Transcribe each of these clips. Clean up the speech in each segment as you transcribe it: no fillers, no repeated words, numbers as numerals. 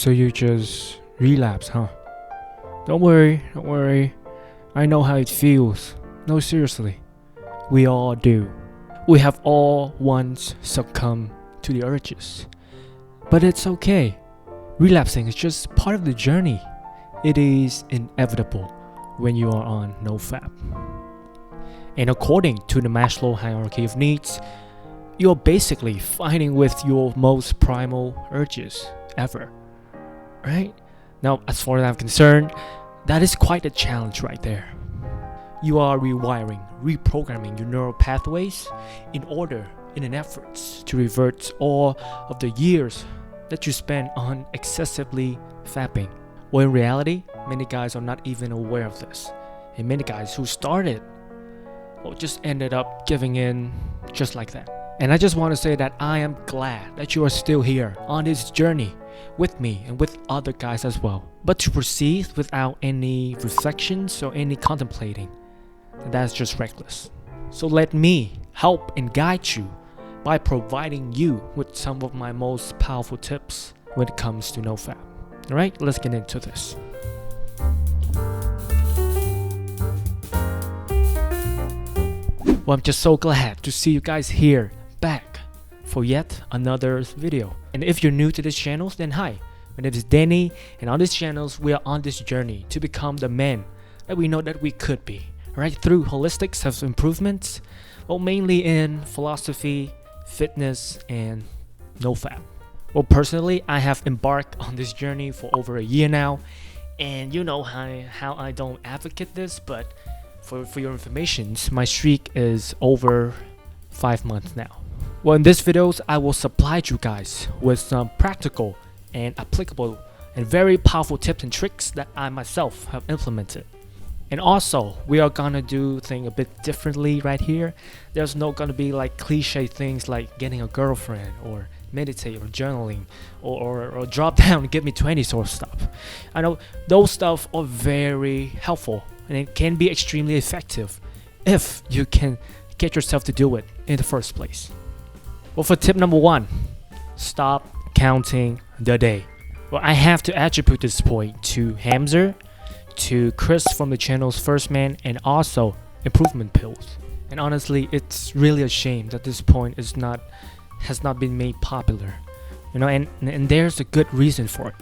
So you just relapse, huh? Don't worry. I know how it feels. No, seriously. We all do. We have all once succumbed to the urges. But it's okay. Relapsing is just part of the journey. It is inevitable when you are on NoFap. And according to the Maslow hierarchy of needs, you're basically fighting with your most primal urges ever. Right? Now, as far as I'm concerned, that is quite a challenge right there. You are reprogramming your neural pathways in an effort to revert all of the years that you spent on excessively fapping. Well, in reality, many guys are not even aware of this. And many guys who started, just ended up giving in just like that. And I just want to say that I am glad that you are still here on this journey with me and with other guys as well. But to proceed without any reflections or any contemplating, that's just reckless. So let me help and guide you by providing you with some of my most powerful tips when it comes to NoFap. Alright, let's get into this. Well, I'm just so glad to see you guys here back for yet another video. And if you're new to this channel, then hi, my name is Danny, and on this channel we are on this journey to become the man that we know that we could be, right? Through holistic self-improvement, well, mainly in philosophy, fitness, and NoFap. Well, personally, I have embarked on this journey for over a year now, and you know how I don't advocate this, but for your information, my streak is over 5 months now. Well, in this videos, I will supply you guys with some practical and applicable and very powerful tips and tricks that I myself have implemented. And also, we are gonna do things a bit differently right here. There's not gonna be like cliche things like getting a girlfriend or meditate or journaling or drop down and give me 20 sort of stuff. I know those stuff are very helpful and it can be extremely effective if you can get yourself to do it in the first place. Well, for tip number 1, stop counting the day. Well, I have to attribute this point to Hamzer, to Chris from the channel's First Man, and also Improvement Pills. And honestly, it's really a shame that this point has not been made popular, you know, and there's a good reason for it.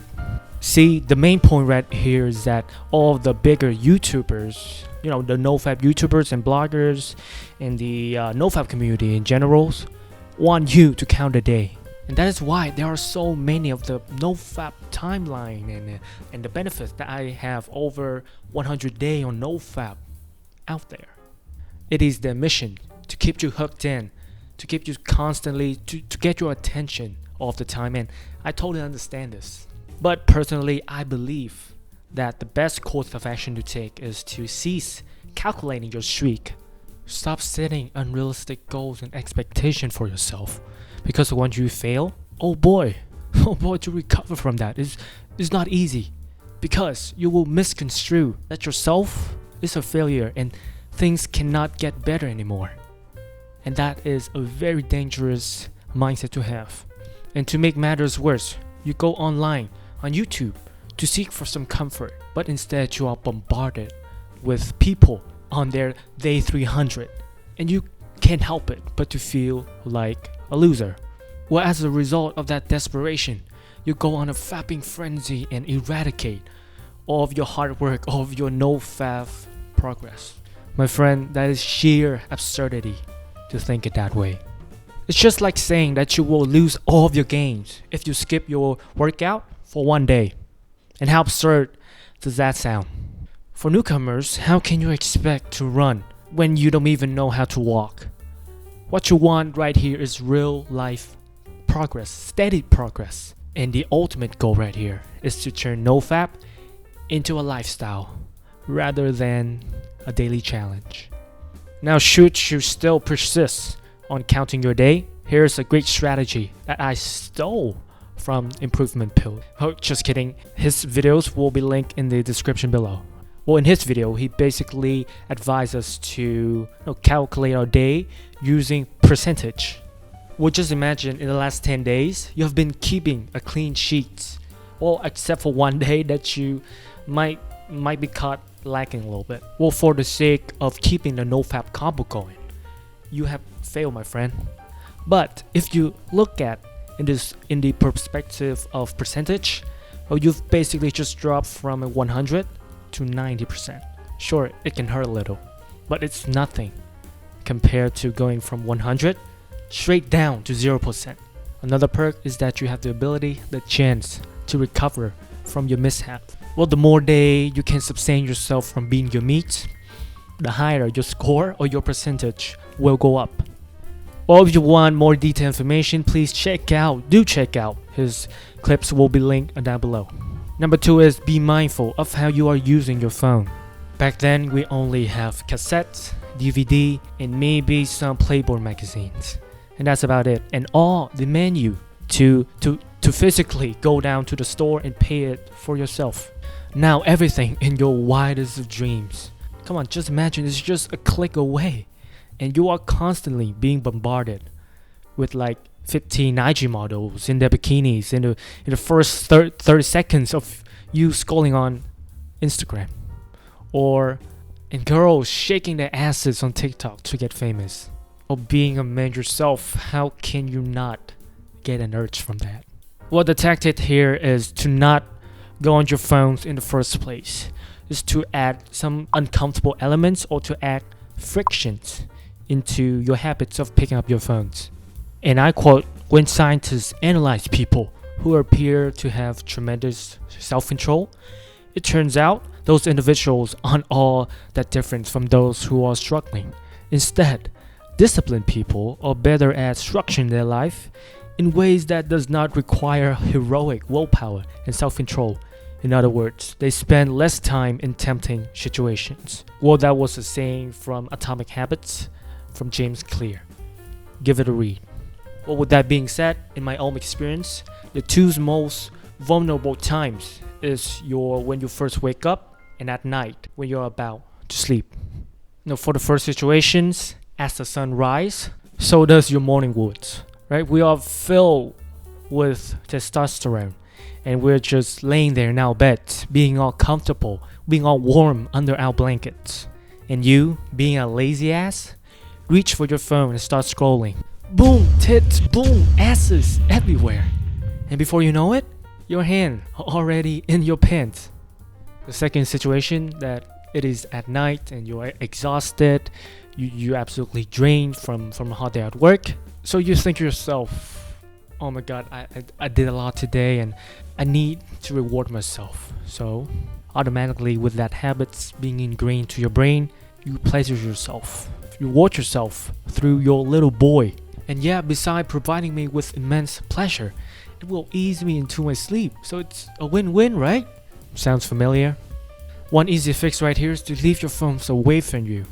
See, the main point right here is that all of the bigger YouTubers, you know, the NoFap YouTubers and bloggers and the NoFap community in general want you to count a day. And that is why there are so many of the NoFap timeline and the benefits that I have over 100 days on NoFap out there. It is their mission to keep you hooked in, to keep you constantly, to get your attention all the time, and I totally understand this. But personally, I believe that the best course of action to take is to cease calculating your streak. Stop setting unrealistic goals and expectations for yourself, because once you fail, oh boy, to recover from that is not easy, because you will misconstrue that yourself is a failure and things cannot get better anymore. And that is a very dangerous mindset to have. And to make matters worse, you go online on YouTube to seek for some comfort, but instead you are bombarded with people on their day 300, and you can't help it but to feel like a loser. Well, as a result of that desperation, you go on a fapping frenzy and eradicate all of your hard work, all of your NoFap progress. My friend, that is sheer absurdity to think it that way. It's just like saying that you will lose all of your gains if you skip your workout for 1 day. And how absurd does that sound? For newcomers, how can you expect to run when you don't even know how to walk? What you want right here is real life progress, steady progress. And the ultimate goal right here is to turn NoFap into a lifestyle rather than a daily challenge. Now, should you still persist on counting your day, here's a great strategy that I stole from Improvement Pill. Oh, just kidding. His videos will be linked in the description below. Well, in his video, he basically advised us to calculate our day using percentage. Well, just imagine in the last 10 days, you have been keeping a clean sheet Well, except for one day that you might be caught lacking a little bit. Well, for the sake of keeping the NoFap combo going, you have failed, my friend. But if you look at in the perspective of percentage, well, you've basically just dropped from a 100 to 90%. Sure, it can hurt a little, but it's nothing compared to going from 100 straight down to 0%. Another perk is that you have the ability, the chance to recover from your mishap. Well, the more day you can sustain yourself from being your meat, the higher your score or your percentage will go up. Well, if you want more detailed information, please check out his clips will be linked down below. Number 2 is be mindful of how you are using your phone. Back then, we only have cassettes, DVD, and maybe some Playboy magazines. And that's about it. And all demand you to physically go down to the store and pay it for yourself. Now everything in your wildest of dreams. Come on, just imagine it's just a click away. And you are constantly being bombarded with like 15 IG models in their bikinis in the first 30 seconds of you scrolling on Instagram. And girls shaking their asses on TikTok to get famous. Or being a man yourself, how can you not get an urge from that? Well, the tactic here is to not go on your phones in the first place. Is to add some uncomfortable elements or to add frictions into your habits of picking up your phones. And I quote, when scientists analyze people who appear to have tremendous self-control, it turns out those individuals aren't all that different from those who are struggling. Instead, disciplined people are better at structuring their life in ways that does not require heroic willpower and self-control. In other words, they spend less time in tempting situations. Well, that was a saying from Atomic Habits from James Clear. Give it a read. Well, with that being said, in my own experience, the two most vulnerable times is when you first wake up and at night when you're about to sleep. Now, for the first situations, as the sun rises, so does your morning woods, right? We are filled with testosterone, and we're just laying there in our beds, being all comfortable, being all warm under our blankets. And you, being a lazy ass, reach for your phone and start scrolling. Boom, tits, boom, asses everywhere. And before you know it, your hand already in your pants. The second situation that it is at night and you are exhausted, you're absolutely drained from a hard day at work. So you think to yourself, oh my god, I did a lot today and I need to reward myself. So automatically with that habits being ingrained to your brain, you pleasure yourself. You reward yourself through your little boy. And yeah, besides providing me with immense pleasure, it will ease me into my sleep. So it's a win-win, right? Sounds familiar? One easy fix right here is to leave your phones away from you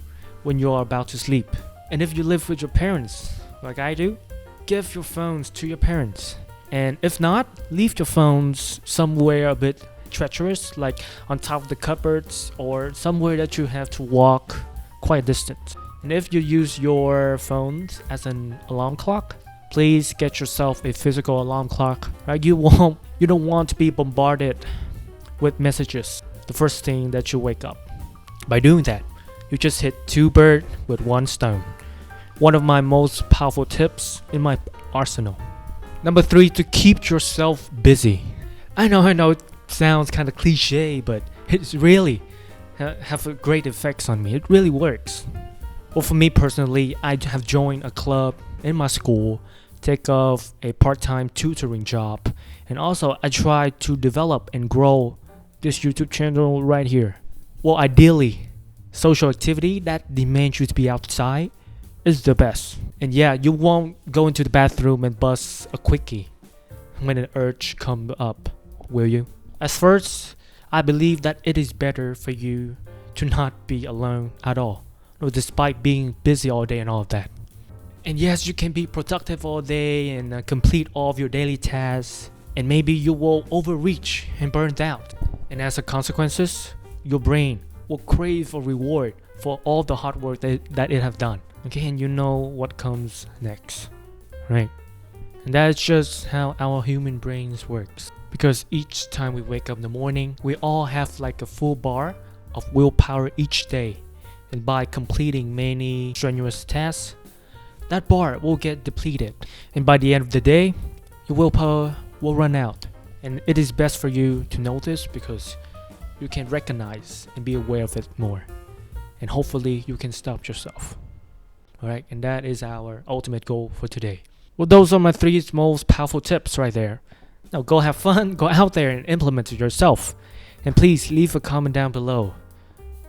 when you are about to sleep. And if you live with your parents, like I do, give your phones to your parents. And if not, leave your phones somewhere a bit treacherous, like on top of the cupboards or somewhere that you have to walk quite a distance. And if you use your phones as an alarm clock, please get yourself a physical alarm clock. Right? You don't want to be bombarded with messages the first thing that you wake up. By doing that, you just hit two birds with one stone. One of my most powerful tips in my arsenal. Number 3, to keep yourself busy. I know it sounds kind of cliche, but it's really have a great effects on me. It really works. Well, for me personally, I have joined a club in my school, take off a part-time tutoring job, and also I try to develop and grow this YouTube channel right here. Well, ideally, social activity that demands you to be outside is the best. And yeah, you won't go into the bathroom and bust a quickie when an urge comes up, will you? At first, I believe that it is better for you to not be alone at all, despite being busy all day and all of that. And yes, you can be productive all day and complete all of your daily tasks, and maybe you will overreach and burn out. And as a consequences, your brain will crave a reward for all the hard work that it have done. Okay, and you know what comes next, right? And that's just how our human brains works. Because each time we wake up in the morning, we all have like a full bar of willpower each day. And by completing many strenuous tasks, that bar will get depleted. And by the end of the day, your willpower will run out. And it is best for you to know this because you can recognize and be aware of it more. And hopefully you can stop yourself. Alright, and that is our ultimate goal for today. Well, those are my 3 most powerful tips right there. Now go have fun, go out there and implement it yourself. And please leave a comment down below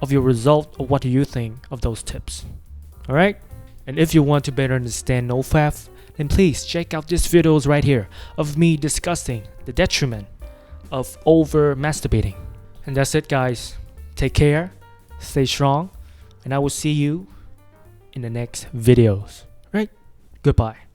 of your result or what do you think of those tips. Alright? And if you want to better understand NoFap, then please check out these videos right here of me discussing the detriment of over masturbating. And that's it, guys. Take care, stay strong, and I will see you in the next videos. Right? Goodbye.